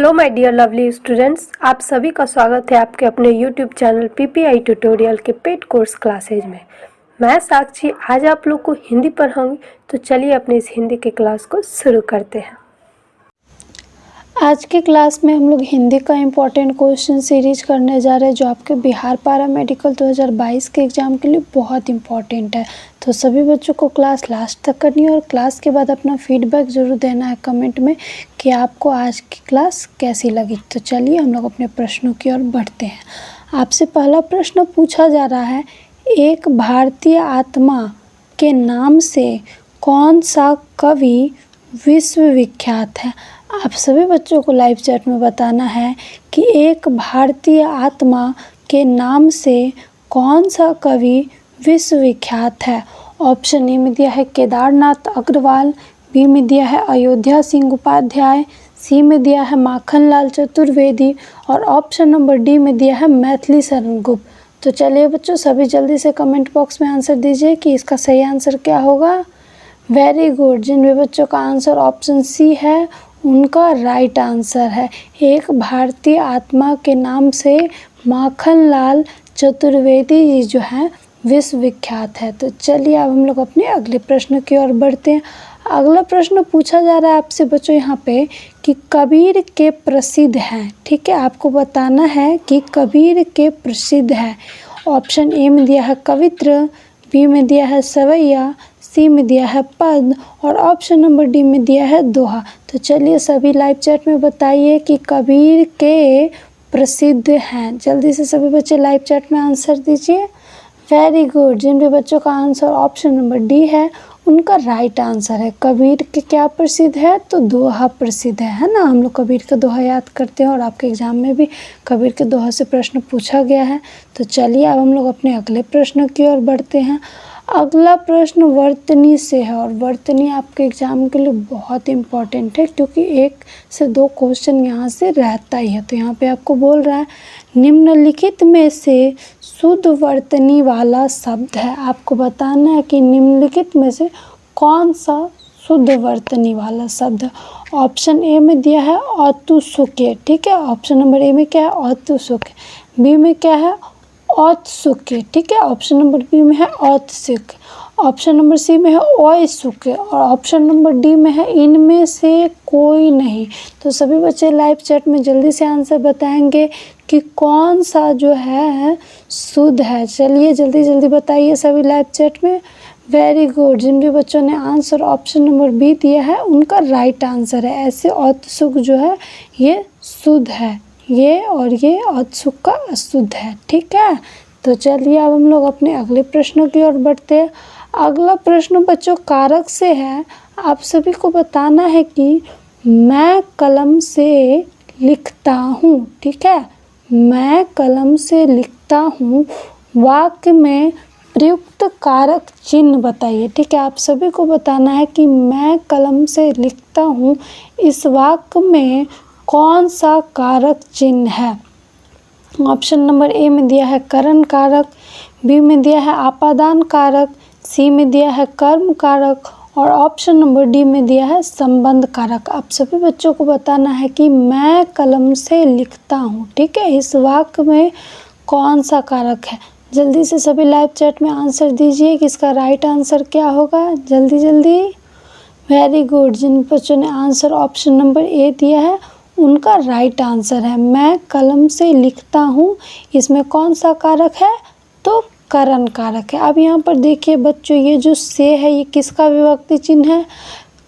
Hello my dear lovely students, आप सभी का स्वागत है आपके अपने यूट्यूब चैनल पीपीआई ट्यूटोरियल के पेड कोर्स क्लासेज में। मैं साक्षी आज आप लोग को हिंदी पढ़ाऊंगी, तो चलिए अपने इस हिंदी के क्लास को शुरू करते हैं। आज के क्लास में हम लोग हिंदी का इम्पोर्टेंट क्वेश्चन सीरीज करने जा रहे हैं जो आपके बिहार पैरामेडिकल 2022 के एग्ज़ाम के लिए बहुत इम्पोर्टेंट है। तो सभी बच्चों को क्लास लास्ट तक करनी है और क्लास के बाद अपना फीडबैक ज़रूर देना है कमेंट में कि आपको आज की क्लास कैसी लगी। तो चलिए हम लोग अपने प्रश्नों की ओर बढ़ते हैं। आपसे पहला प्रश्न पूछा जा रहा है, एक भारतीय आत्मा के नाम से कौन सा कवि विश्वविख्यात है। आप सभी बच्चों को लाइव चैट में बताना है कि एक भारतीय आत्मा के नाम से कौन सा कवि विश्वविख्यात है। ऑप्शन ए में दिया है केदारनाथ अग्रवाल, बी में दिया है अयोध्या सिंह उपाध्याय, सी में दिया है माखनलाल चतुर्वेदी और ऑप्शन नंबर डी में दिया है मैथिली शरण गुप्त। तो चलिए बच्चों, सभी जल्दी से कमेंट बॉक्स में आंसर दीजिए कि इसका सही आंसर क्या होगा। Very good. जिन भी बच्चों का आंसर ऑप्शन सी है उनका राइट आंसर है। एक भारतीय आत्मा के नाम से माखनलाल चतुर्वेदी जी जो है विश्वविख्यात है। तो चलिए अब हम लोग अपने अगले प्रश्न की ओर बढ़ते हैं। अगला प्रश्न पूछा जा रहा है आपसे बच्चों यहाँ पे कि कबीर के प्रसिद्ध हैं। ठीक है, आपको बताना है कि कबीर के प्रसिद्ध है। ऑप्शन ए में दिया है कवित्र, बी में दिया है सवैया, सी में दिया है पद और ऑप्शन नंबर डी में दिया है दोहा। तो चलिए सभी लाइव चैट में बताइए कि कबीर के प्रसिद्ध हैं। जल्दी से सभी बच्चे लाइव चैट में आंसर दीजिए। Very good. जिन भी बच्चों का आंसर ऑप्शन नंबर डी है उनका राइट आंसर है। कबीर के क्या प्रसिद्ध है, तो दोहा प्रसिद्ध है ना। हम लोग कबीर का दोहा याद करते हैं और आपके एग्जाम में भी कबीर के दोहा से प्रश्न पूछा गया है। तो चलिए अब हम लोग अपने अगले प्रश्न की ओर बढ़ते हैं। अगला प्रश्न वर्तनी से है और वर्तनी आपके एग्जाम के लिए बहुत इम्पॉर्टेंट है क्योंकि 1 से 2 क्वेश्चन यहाँ से रहता ही है। तो यहाँ पे आपको बोल रहा है निम्नलिखित में से शुद्ध वर्तनी वाला शब्द है। आपको बताना है कि निम्नलिखित में से कौन सा शुद्ध वर्तनी वाला शब्द है। ऑप्शन ए में दिया है औत्सुक्य। ठीक है, ऑप्शन नंबर ए में क्या है, औत्सुक्य। बी में क्या है, औत्सुक्य। ठीक है, ऑप्शन नंबर बी में है औत्सुक्य। ऑप्शन नंबर सी में है औत्सुक्य और ऑप्शन नंबर डी में है इनमें से कोई नहीं। तो सभी बच्चे लाइव चैट में जल्दी से आंसर बताएंगे कि कौन सा जो है शुद्ध है। चलिए जल्दी जल्दी बताइए सभी लाइव चैट में। Very good. जिन भी बच्चों ने आंसर ऑप्शन नंबर बी दिया है उनका राइट आंसर है। ऐसे औत्सुक जो है ये शुद्ध है, ये और ये औत्सुक का अशुद्ध है। ठीक है, तो चलिए अब हम लोग अपने अगले प्रश्न की ओर बढ़ते हैं। अगला प्रश्न बच्चों कारक से है। आप सभी को बताना है कि मैं कलम से लिखता हूँ। ठीक है, मैं कलम से लिखता हूँ वाक्य में प्रयुक्त कारक चिन्ह बताइए। ठीक है, आप सभी को बताना है कि मैं कलम से लिखता हूँ इस वाक्य में कौन सा कारक चिन्ह है। ऑप्शन नंबर ए में दिया है करण कारक, बी में दिया है आपादान कारक, सी में दिया है कर्म कारक और ऑप्शन नंबर डी में दिया है संबंध कारक। आप सभी बच्चों को बताना है कि मैं कलम से लिखता हूँ। ठीक है, इस वाक्य में कौन सा कारक है। जल्दी से सभी लाइव चैट में आंसर दीजिए कि इसका राइट आंसर क्या होगा। जल्दी जल्दी। Very good. जिन बच्चों ने आंसर ऑप्शन नंबर ए दिया है उनका राइट आंसर है मैं कलम से लिखता हूँ। इसमें कौन सा कारक है, तो करण कारक है। अब यहाँ पर देखिए बच्चों, ये जो से है ये किसका विभक्ति चिन्ह है,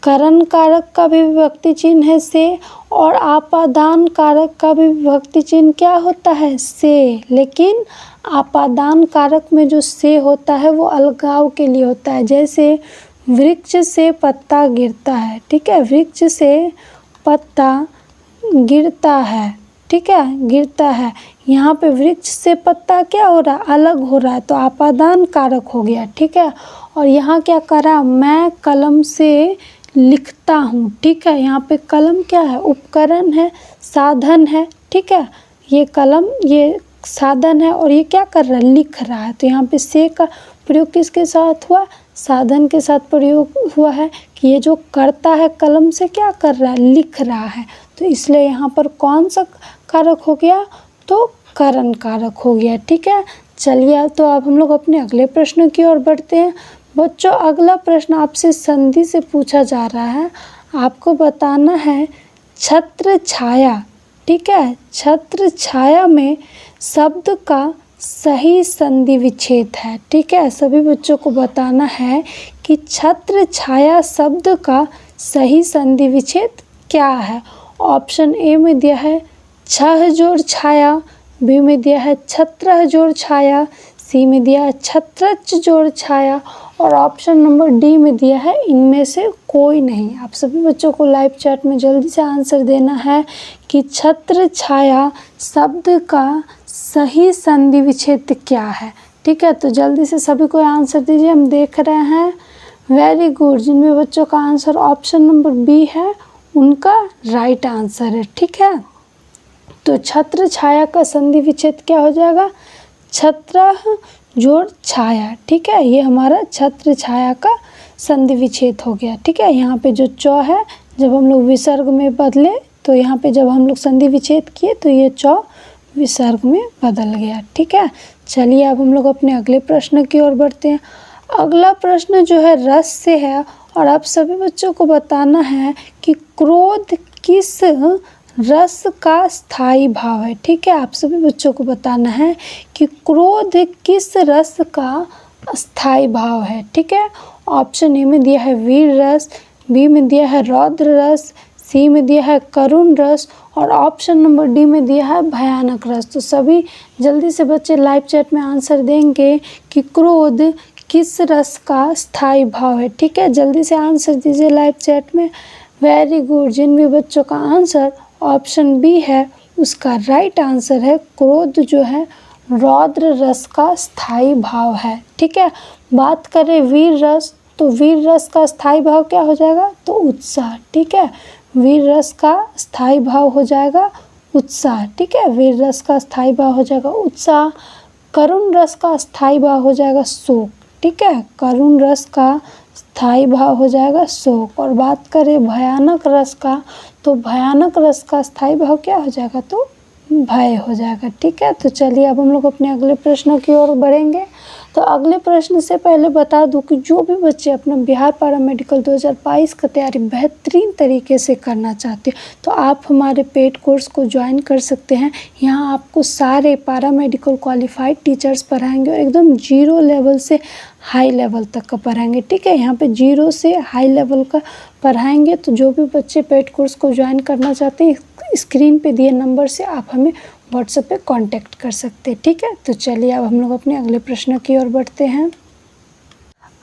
करण कारक का भी विभक्ति चिन्ह है से और आपादान कारक का भी विभक्ति चिन्ह क्या होता है, से। लेकिन आपादान कारक में जो से होता है वो अलगाव के लिए होता है। जैसे वृक्ष से पत्ता गिरता है। ठीक है, वृक्ष से पत्ता गिरता है। ठीक है, गिरता है। यहाँ पे वृक्ष से पत्ता क्या हो रहा है, अलग हो रहा है, तो आपादान कारक हो गया। ठीक है, और यहाँ क्या करा, मैं कलम से लिखता हूँ। ठीक है, यहाँ पे कलम क्या है, उपकरण है, साधन है। ठीक है, ये कलम ये साधन है और ये क्या कर रहा है, लिख रहा है। तो यहाँ पे से का प्रयोग किसके साथ हुआ, साधन के साथ प्रयोग हुआ है कि ये जो करता है कलम से क्या कर रहा है, लिख रहा है। तो इसलिए यहाँ पर कौन सा कारक हो गया, तो करण कारक हो गया। ठीक है, चलिए तो अब हम लोग अपने अगले प्रश्न की ओर बढ़ते हैं। बच्चों, अगला प्रश्न आपसे संधि से पूछा जा रहा है। आपको बताना है छत्र छाया। ठीक है, छत्र छाया में शब्द का सही संधि विच्छेद है। ठीक है, सभी बच्चों को बताना है कि छत्र छाया शब्द का सही संधि विच्छेद क्या है। ऑप्शन ए में दिया है छह जोड़ छाया, बी में दिया है छत्रह जोड़ छाया, सी में दिया है छत्रच जोड़ छाया और ऑप्शन नंबर डी में दिया है इनमें से कोई नहीं। आप सभी बच्चों को लाइव चैट में जल्दी से आंसर देना है कि छत्र छाया शब्द का सही संधि विच्छेद क्या है। ठीक है, तो जल्दी से सभी को आंसर दीजिए, हम देख रहे हैं। वेरी गुड, जिनमें बच्चों का आंसर ऑप्शन नंबर बी है उनका राइट आंसर है। ठीक है, तो छत्र छाया का संधि विच्छेद क्या हो जाएगा, छत्रह जोड़ छाया। ठीक है, ये हमारा छत्र छाया का संधि विच्छेद हो गया। ठीक है, यहाँ पे जो चौ है जब हम लोग विसर्ग में बदले तो यहाँ पे जब हम लोग संधि विच्छेद किए तो ये चौ विसर्ग में बदल गया। ठीक है, चलिए अब हम लोग अपने अगले प्रश्न की ओर बढ़ते हैं। अगला प्रश्न जो है रस से है और आप सभी बच्चों को बताना है कि क्रोध किस रस का स्थायी भाव है। ठीक है, आप सभी बच्चों को बताना है कि क्रोध किस रस का स्थायी भाव है। ठीक है, ऑप्शन ए में दिया है वीर रस, बी में दिया है रौद्र रस, सी में दिया है करुण रस और ऑप्शन नंबर डी में दिया है भयानक रस। तो सभी जल्दी से बच्चे लाइव चैट में आंसर देंगे कि क्रोध किस रस का स्थायी भाव है। ठीक है, जल्दी से आंसर दीजिए लाइव चैट में। वेरी गुड, जिन भी बच्चों का आंसर ऑप्शन बी है उसका राइट आंसर है क्रोध जो है रौद्र रस का स्थायी भाव है। ठीक है, बात करें वीर रस तो वीर रस का स्थायी भाव क्या हो जाएगा, तो उत्साह। ठीक है, वीर रस का स्थायी भाव हो जाएगा उत्साह। ठीक है, वीर रस का स्थायी भाव हो जाएगा उत्साह। करुण रस का स्थायी भाव हो जाएगा शोक। ठीक है, करुण रस का स्थायी भाव हो जाएगा शोक। और बात करें भयानक रस का तो भयानक रस का स्थायी भाव क्या हो जाएगा, तो भय हो जाएगा। ठीक है, तो चलिए अब हम लोग अपने अगले प्रश्न की ओर बढ़ेंगे। तो अगले प्रश्न से पहले बता दूं कि जो भी बच्चे अपना बिहार पैरामेडिकल 2022 का तैयारी बेहतरीन तरीके से करना चाहते हैं तो आप हमारे पेड कोर्स को ज्वाइन कर सकते हैं। यहाँ आपको सारे पैरामेडिकल क्वालिफाइड टीचर्स पढ़ाएंगे और एकदम जीरो लेवल से हाई लेवल तक का पढ़ाएंगे। ठीक है, यहाँ पे जीरो से हाई लेवल का पढ़ाएंगे। तो जो भी बच्चे पेड कोर्स को ज्वाइन करना चाहते हैं स्क्रीन पे दिए नंबर से आप हमें व्हाट्सएप पे कांटेक्ट कर सकते हैं। ठीक है, तो चलिए अब हम लोग अपने अगले प्रश्न की ओर बढ़ते हैं।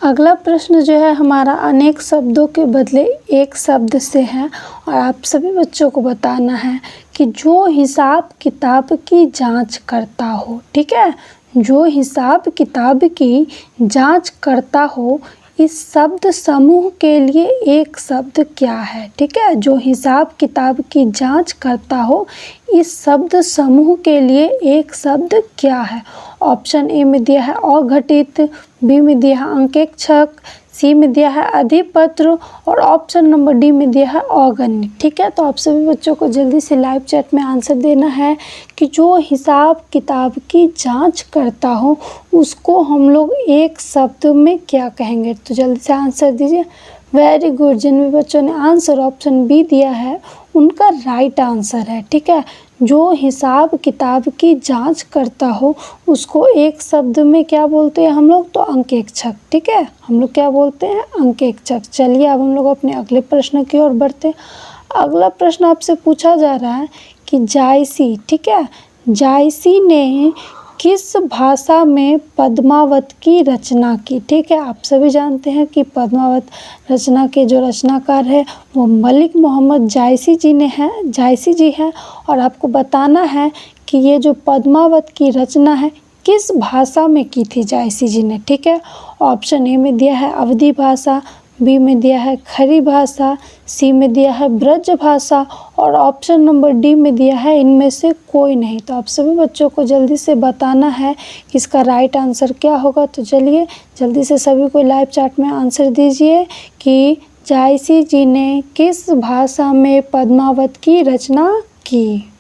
अगला प्रश्न जो है हमारा अनेक शब्दों के बदले एक शब्द से है और आप सभी बच्चों को बताना है कि जो हिसाब किताब की जांच करता हो। ठीक है, जो हिसाब किताब की जांच करता हो इस शब्द समूह के लिए एक शब्द क्या है। ठीक है, जो हिसाब किताब की जांच करता हो इस शब्द समूह के लिए एक शब्द क्या है। ऑप्शन ए में दिया है अघटित, बी में दिया है अंकेक्षक, सी में दिया है अधिपत्र और ऑप्शन नंबर डी में दिया है अगण्य। ठीक है, तो आप सभी बच्चों को जल्दी से लाइव चैट में आंसर देना है कि जो हिसाब किताब की जांच करता हो उसको हम लोग एक शब्द में क्या कहेंगे। तो जल्दी से आंसर दीजिए। वेरी गुड, जिन भी बच्चों ने आंसर ऑप्शन बी दिया है उनका राइट आंसर है। ठीक है, जो हिसाब किताब की जांच करता हो उसको एक शब्द में क्या बोलते हैं हम लोग, तो अंकेक्षक। ठीक है, हम लोग क्या बोलते हैं, अंकेक्षक। चलिए अब हम लोग अपने अगले प्रश्न की ओर बढ़ते हैं। अगला प्रश्न आपसे पूछा जा रहा है कि जायसी, ठीक है, जायसी ने किस भाषा में पद्मावत की रचना की। ठीक है, आप सभी जानते हैं कि पद्मावत रचना के जो रचनाकार है वो मलिक मोहम्मद जायसी जी हैं और आपको बताना है कि ये जो पद्मावत की रचना है किस भाषा में की थी जायसी जी ने। ठीक है, ऑप्शन ए में दिया है अवधी भाषा, बी में दिया है खड़ी भाषा, सी में दिया है ब्रज भाषा और ऑप्शन नंबर डी में दिया है इनमें से कोई नहीं। तो आप सभी बच्चों को जल्दी से बताना है कि इसका राइट आंसर क्या होगा। तो चलिए जल्दी से सभी को लाइव चैट में आंसर दीजिए कि जायसी जी ने किस भाषा में पद्मावत की रचना की?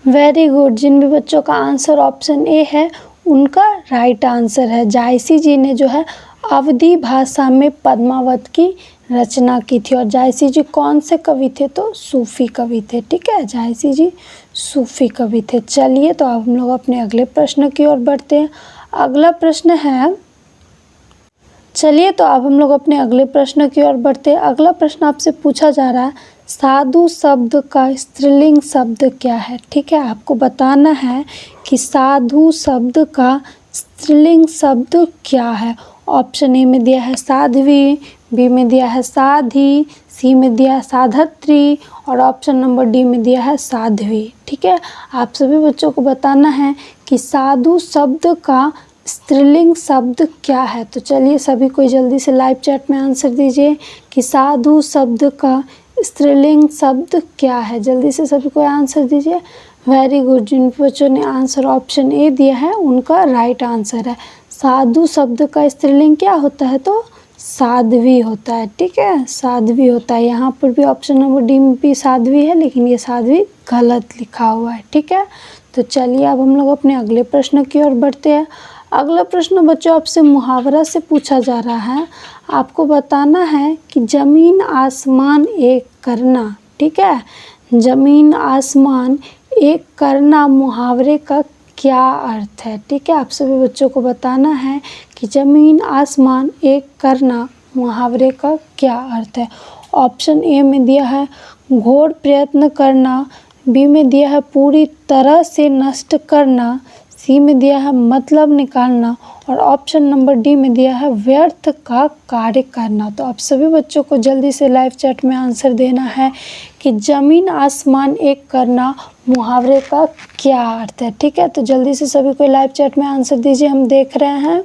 Very good. जिन भी बच्चों का आंसर ऑप्शन ए है उनका राइट आंसर है। जायसी जी ने जो है अवधी भाषा में पद्मावत की रचना की थी। और जायसी जी कौन से कवि थे? तो सूफी कवि थे। ठीक है, जायसी जी सूफी कवि थे। चलिए तो अब हम लोग अपने अगले प्रश्न की ओर बढ़ते हैं। अगला प्रश्न है, चलिए तो अब हम लोग अपने अगले प्रश्न की ओर बढ़ते हैं। अगला प्रश्न आपसे पूछा जा रहा है, साधु शब्द का स्त्रीलिंग शब्द क्या है? ठीक है, आपको बताना है कि साधु शब्द का स्त्रीलिंग शब्द क्या है। ऑप्शन ए में दिया है साध्वी, बी में दिया है साधी, सी में दिया है साधत्री और ऑप्शन नंबर डी में दिया है साध्वी। ठीक है, आप सभी बच्चों को बताना है कि साधु शब्द का स्त्रीलिंग शब्द क्या है। तो चलिए सभी कोई जल्दी से लाइव चैट में आंसर दीजिए कि साधु शब्द का स्त्रीलिंग शब्द क्या है। जल्दी से सभी को आंसर दीजिए। Very good. जिन बच्चों ने आंसर ऑप्शन ए दिया है उनका राइट आंसर है। साधु शब्द का स्त्रीलिंग क्या होता है? तो साध्वी होता है। ठीक है, साध्वी होता है। यहाँ पर भी ऑप्शन नंबर डी में भी साध्वी है, लेकिन ये साध्वी गलत लिखा हुआ है। ठीक है, तो चलिए अब हम लोग अपने अगले प्रश्न की ओर बढ़ते हैं। अगला प्रश्न बच्चों आपसे मुहावरा से पूछा जा रहा है। आपको बताना है कि जमीन आसमान एक करना। ठीक है, जमीन आसमान एक करना मुहावरे का क्या अर्थ है? ठीक है, आप सभी बच्चों को बताना है कि जमीन आसमान एक करना मुहावरे का क्या अर्थ है। ऑप्शन ए में दिया है घोर प्रयत्न करना, बी में दिया है पूरी तरह से नष्ट करना, सी में दिया है मतलब निकालना और ऑप्शन नंबर डी में दिया है व्यर्थ का कार्य करना। तो आप सभी बच्चों को जल्दी से लाइव चैट में आंसर देना है कि जमीन आसमान एक करना मुहावरे का क्या अर्थ है। ठीक है, तो जल्दी से सभी को लाइव चैट में आंसर दीजिए, हम देख रहे हैं।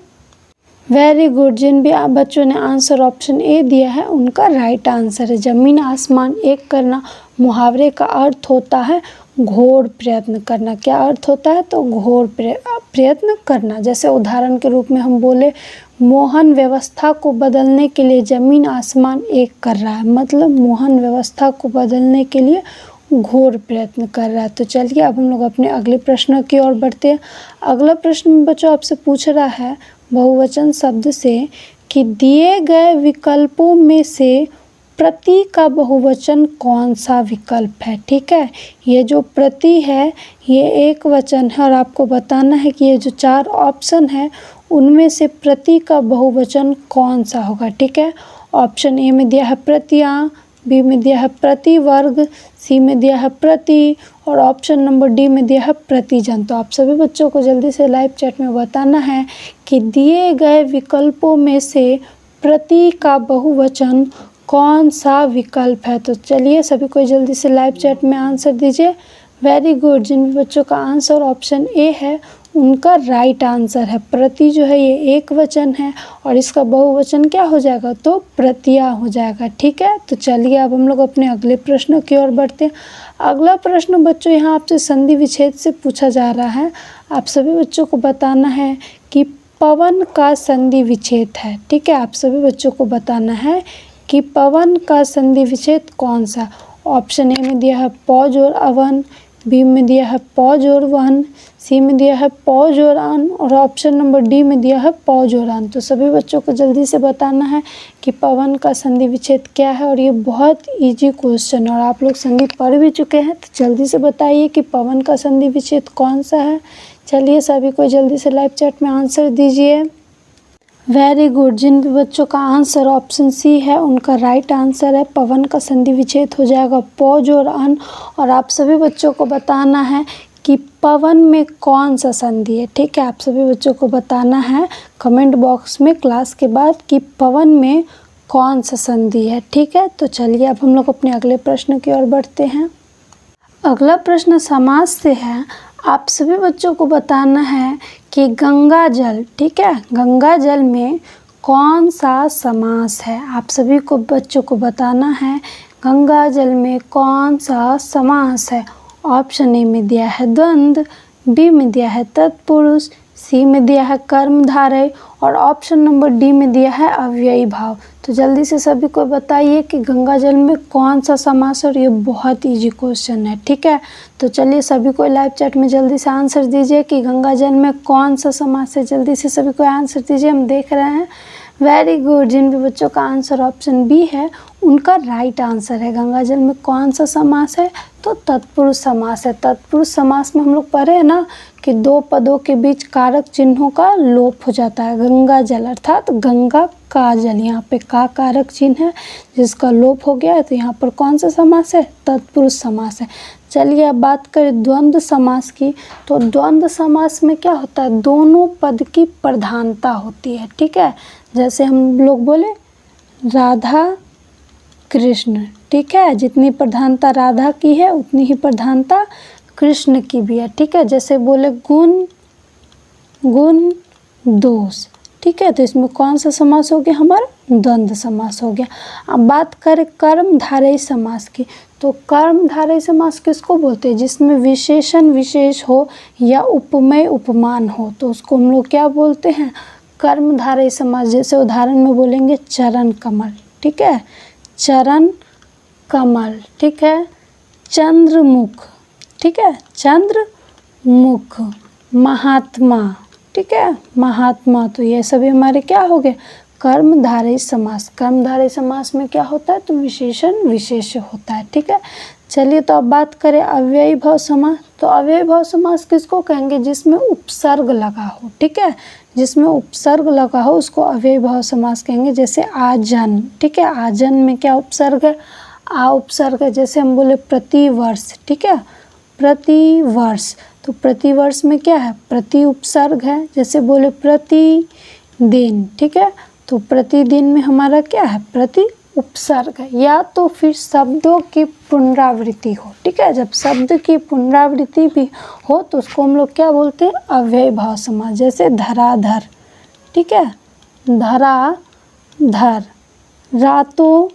Very good. जिन भी आप बच्चों ने आंसर ऑप्शन ए दिया है उनका राइट आंसर है। जमीन आसमान एक करना मुहावरे का अर्थ होता है घोर प्रयत्न करना। क्या अर्थ होता है? तो घोर प्रयत्न करना। जैसे उदाहरण के रूप में हम बोले मोहन व्यवस्था को बदलने के लिए जमीन आसमान एक कर रहा है, मतलब मोहन व्यवस्था को बदलने के लिए घोर प्रयत्न कर रहा है। तो चलिए अब हम लोग अपने अगले प्रश्न की ओर बढ़ते हैं। अगला प्रश्न बच्चों आपसे पूछ रहा है बहुवचन शब्द से कि दिए गए विकल्पों में से प्रति का बहुवचन कौन सा विकल्प है। ठीक है, ये जो प्रति है ये एक वचन है और आपको बताना है कि ये जो 4 ऑप्शन है उनमें से प्रति का बहुवचन कौन सा होगा। ठीक है, ऑप्शन ए में दिया है प्रतियां, बी में दिया है प्रति वर्ग, सी में दिया है प्रति और ऑप्शन नंबर डी में दिया है प्रतिजन। तो आप सभी बच्चों को जल्दी से लाइव चैट में बताना है कि दिए गए विकल्पों में से प्रति का बहुवचन कौन सा विकल्प है। तो चलिए सभी को जल्दी से लाइव चैट में आंसर दीजिए। Very good. जिन बच्चों का आंसर ऑप्शन ए है उनका राइट आंसर है। प्रति जो है ये एक वचन है और इसका बहुवचन क्या हो जाएगा? तो प्रतियां हो जाएगा। ठीक है, तो चलिए अब हम लोग अपने अगले प्रश्न की ओर बढ़ते हैं। अगला प्रश्न बच्चों यहाँ आपसे संधि विच्छेद से पूछा जा रहा है। आप सभी बच्चों को बताना है कि पवन का संधि विच्छेद है। ठीक है, आप सभी बच्चों को बताना है कि पवन का संधि विच्छेद कौन सा। ऑप्शन ए में दिया है प जोड़ अवन, बी में दिया है प जोड़ वन, सी में दिया है प जोड़ अन और ऑप्शन नंबर डी में दिया है प जोड़ अन। तो सभी बच्चों को जल्दी से बताना है कि पवन का संधि विच्छेद क्या है और ये बहुत इजी क्वेश्चन और आप लोग संधि पढ़ भी चुके हैं। तो जल्दी से बताइए कि पवन का संधि विच्छेद कौन सा है। चलिए सभी को जल्दी से लाइव चैट में आंसर दीजिए। Very good. जिन भी बच्चों का आंसर ऑप्शन सी है उनका राइट आंसर है पवन का संधि विच्छेद हो जाएगा प जोड़ अन। और आप सभी बच्चों को बताना है कि पवन में कौन सा संधि है। ठीक है, आप सभी बच्चों को बताना है कमेंट बॉक्स में क्लास के बाद कि पवन में कौन सा संधि है। ठीक है, तो चलिए अब हम लोग अपने अगले प्रश्न की ओर बढ़ते हैं। अगला प्रश्न समास से है। आप सभी बच्चों को बताना है कि गंगा जल, ठीक है, गंगा जल में कौन सा समास है। आप सभी को बच्चों को बताना है गंगा जल में कौन सा समास है। ऑप्शन ए में दिया है द्वंद्व, बी में दिया है तत्पुरुष, सी में दिया है कर्मधारय और ऑप्शन नंबर डी में दिया है अव्ययी भाव। तो जल्दी से सभी को बताइए कि गंगा जल में कौन सा समास है, और ये बहुत इजी क्वेश्चन है, ठीक है। तो चलिए सभी को लाइव चैट में जल्दी से आंसर दीजिए कि गंगा जल में कौन सा समास है। जल्दी से सभी को आंसर दीजिए, हम देख रहे हैं। वेरी गुड, जिन भी बच्चों का आंसर ऑप्शन बी है उनका राइट आंसर है। गंगा जल में कौन सा समास है, तो तत्पुरुष समास है। तत्पुरुष समास में हम लोग पढ़े हैं ना कि दो पदों के बीच कारक चिन्हों का लोप हो जाता है। गंगा जल अर्थात गंगा का जल, यहाँ पे का कारक चिन्ह है जिसका लोप हो गया है, तो यहाँ पर कौन सा समास है, तत्पुरुष समास है। चलिए अब बात करें द्वंद्व समास की। तो द्वंद्व समास में क्या होता है, दोनों पद की प्रधानता होती है, ठीक है। जैसे हम लोग बोले राधा कृष्ण, ठीक है, जितनी प्रधानता राधा की है उतनी ही प्रधानता कृष्ण की भी है, ठीक है। जैसे बोले गुण गुण दोष, ठीक है, तो इसमें कौन सा समास हो गया, हमारा द्वंद्व समास हो गया। अब बात करें कर्मधारय समास की। तो कर्मधारय समास किसको बोलते हैं, जिसमें विशेषण विशेष हो या उपमेय उपमान हो, तो उसको हम लोग क्या बोलते हैं, कर्मधारय समास। जैसे उदाहरण में बोलेंगे चरण कमल, ठीक है, चरण कमल, ठीक है, चंद्रमुख, ठीक है, चंद्रमुख, महात्मा, ठीक है, महात्मा। तो ये सभी हमारे क्या हो गए, कर्मधारय समास। कर्मधारय समास में क्या होता है, तो विशेषण विशेष होता है, ठीक है। चलिए तो अब बात करें अव्ययी भाव समास। तो अव्ययी भाव समास किसको कहेंगे, जिसमें उपसर्ग लगा हो, ठीक है, जिसमें उपसर्ग लगा हो उसको अव्ययी भाव समास कहेंगे। जैसे आजन, ठीक है, आजन में क्या उपसर्ग है, आ उपसर्ग है। जैसे हम बोले प्रतिवर्ष, ठीक है, प्रतिवर्ष, तो प्रतिवर्ष में क्या है, प्रति उपसर्ग है। जैसे बोले प्रतिदिन, ठीक है, तो प्रतिदिन में हमारा क्या है, प्रति उपसर्ग है। या तो फिर शब्दों की पुनरावृत्ति हो, ठीक है, जब शब्द की पुनरावृत्ति भी हो तो उसको हम लोग क्या बोलते हैं, अव्ययी भाव समास। जैसे धराधर, ठीक है, धराधर, रातों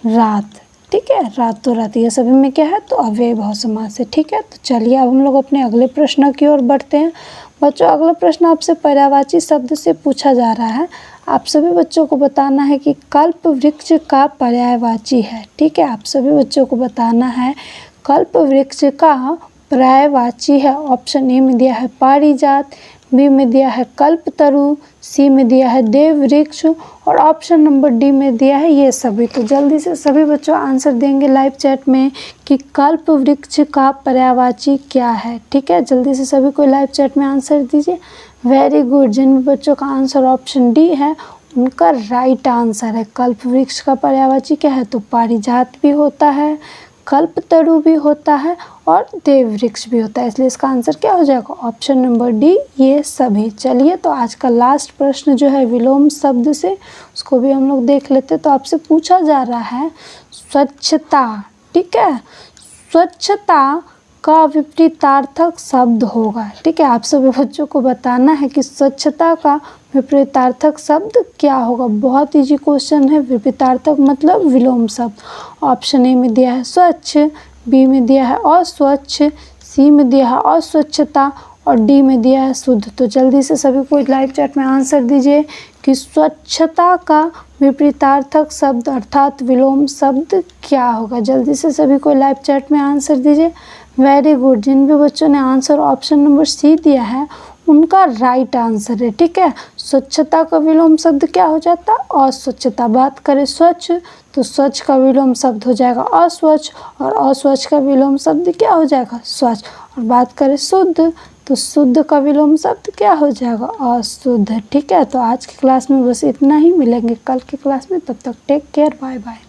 रात, ठीक है, रातों रात, ये सभी में क्या है, तो अव्ययी भाव समास है, ठीक है। तो चलिए अब हम लोग अपने अगले प्रश्न की ओर बढ़ते हैं। बच्चों अगला प्रश्न आपसे पर्यायवाची शब्द से पूछा जा रहा है। आप सभी बच्चों को बताना है कि कल्प वृक्ष का पर्यायवाची है, ठीक है, आप सभी बच्चों को बताना है कल्प वृक्ष का पर्यायवाची है। ऑप्शन ए में दिया है पारिजात, बी में दिया है कल्पतरु, सी में दिया है देव वृक्ष और ऑप्शन नंबर डी में दिया है ये सभी। तो जल्दी से सभी बच्चों आंसर देंगे लाइव चैट में कि कल्प वृक्ष का पर्यायवाची क्या है, ठीक है। जल्दी से सभी को लाइव चैट में आंसर दीजिए। वेरी गुड, जिन बच्चों का आंसर ऑप्शन डी है उनका राइट आंसर है। कल्प वृक्ष का पर्यायवाची क्या है, तो पारिजात भी होता है, कल्पतरु भी होता है और देव वृक्ष भी होता है, इसलिए इसका आंसर क्या हो जाएगा, ऑप्शन नंबर डी ये सभी। चलिए तो आज का लास्ट प्रश्न जो है विलोम शब्द से, उसको भी हम लोग देख लेते। तो आपसे पूछा जा रहा है स्वच्छता, ठीक है, स्वच्छता का विपरीतार्थक शब्द होगा, ठीक है। आप सभी बच्चों को बताना है कि स्वच्छता का विपरीतार्थक शब्द क्या होगा। बहुत इजी क्वेश्चन है। विपरीतार्थक मतलब विलोम शब्द। ऑप्शन ए में दिया है स्वच्छ, बी में दिया है अस्वच्छ, सी में दिया है अस्वच्छता और डी में दिया है शुद्ध। तो जल्दी से सभी को लाइव चैट में आंसर दीजिए कि स्वच्छता का विपरीतार्थक शब्द अर्थात विलोम शब्द क्या होगा। जल्दी से सभी को लाइव चैट में आंसर दीजिए। वेरी गुड, जिन भी बच्चों ने आंसर ऑप्शन नंबर सी दिया है उनका राइट आंसर है, ठीक है। स्वच्छता का विलोम शब्द क्या हो जाता है, अस्वच्छता। बात करें स्वच्छ तो स्वच्छ का विलोम शब्द हो जाएगा अस्वच्छ और अस्वच्छ का विलोम शब्द क्या हो जाएगा, स्वच्छ। और बात करें शुद्ध तो शुद्ध का विलोम शब्द क्या हो जाएगा, अशुद्ध, ठीक है। तो आज की क्लास में बस इतना ही, मिलेंगे कल की क्लास में, तब तक टेक केयर, बाय बाय।